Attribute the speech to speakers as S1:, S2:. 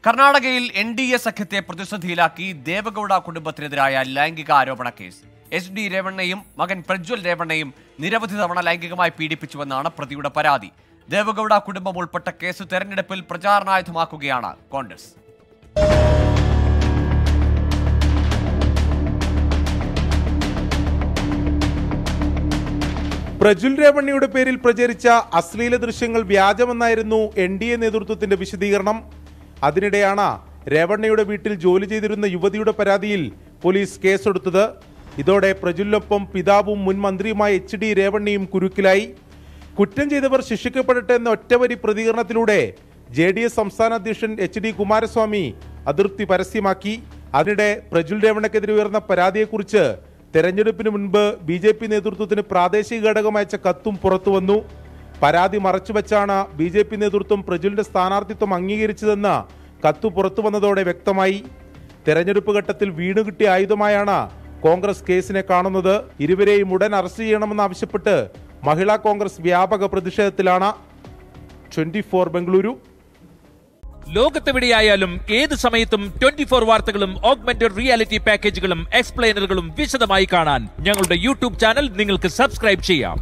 S1: കർണാടകയിൽ NDA സഖ്യത്തെ പ്രതിസന്ധിയിലാക്കി ദേവഗൌഡ കുടുംബത്തിനെതിരായ ലൈംഗിക ആരോപണ കേസ്. SD രേവണ്ണയും മകൻ പ്രജ്വൽ രേവണ്ണയും നിരവധി തവണ ലൈംഗികമായി പീഡിപ്പിച്ചുവെന്നാണ് പ്രതിയുടെ പരാതി. ദേവഗൌഡ കുടുംബം ഉൾപ്പെട്ട കേസ് തെരഞ്ഞെടുപ്പിൽ പ്രചാരണായുധമാക്കുകയാണ് കോൺഗ്രസ്.
S2: പ്രജ്വൽ രേവണ്ണയുടെ പേരിൽ പ്രചരിച്ച അശ്ലീല ദൃശ്യങ്ങൾ വ്യാജമെന്നായിരുന്നു NDA നേതൃത്വത്തിന്റെ വിശദീകരണം. അതിനിടെയാണ് രേവണ്ണയുടെ വീട്ടിൽ ജോലി ചെയ്തിരുന്ന യുവതിയുടെ പരാതിയിൽ പോലീസ് കേസെടുത്തത്. ഇതോടെ പ്രജ്വലിനൊപ്പം പിതാവും മുൻ മന്ത്രിയുമായ HD രേവണ്ണയും കുരുക്കിലായി. കുറ്റം ചെയ്തവർ ശിക്ഷിക്കപ്പെടട്ടെ എന്ന ഒറ്റവരി പ്രതികരണത്തിലൂടെ JDS സംസ്ഥാന അധ്യക്ഷൻ HD കുമാരസ്വാമി അതൃപ്തി പരസ്യമാക്കി. അതിനിടെ പ്രജ്വൽ രേവണ്ണക്കെതിരെ ഉയർന്ന പരാതിയെക്കുറിച്ച് തെരഞ്ഞെടുപ്പിന് മുൻപ് BJP നേതൃത്വത്തിന് പ്രാദേശിക ഘടകം അയച്ച കത്തും പുറത്തുവന്നു. പരാതി മറച്ചുവെച്ചാണ് BJP നേതൃത്വം പ്രജ്വലിന്റെ സ്ഥാനാർത്ഥിത്വം അംഗീകരിച്ചതെന്ന് കത്തു പുറത്തു വന്നതോടെ വ്യക്തമായി. തെരഞ്ഞെടുപ്പ് ഘട്ടത്തിൽ വീണുകിട്ടിയ ആയുധമായാണ് കോൺഗ്രസ് കേസിനെ കാണുന്നത്. ഇരുവരെയും ഉടൻ അറസ്റ്റ് ചെയ്യണമെന്നാവശ്യപ്പെട്ട് മഹിളാ കോൺഗ്രസ് വ്യാപക പ്രതിഷേധത്തിലാണ്. 24 ബംഗളൂരു.
S3: ലോകത്തെവിടെയായാലും ഏത് സമയത്തും 24 വാർത്തകളും ഓഗ്മെന്റഡ് റിയാലിറ്റി പാക്കേജുകളും എക്സ്പ്ലെയിനറുകളും വിശദമായി കാണാൻ ഞങ്ങളുടെ YouTube ചാനൽ നിങ്ങൾക്ക് സബ്സ്ക്രൈബ് ചെയ്യാം.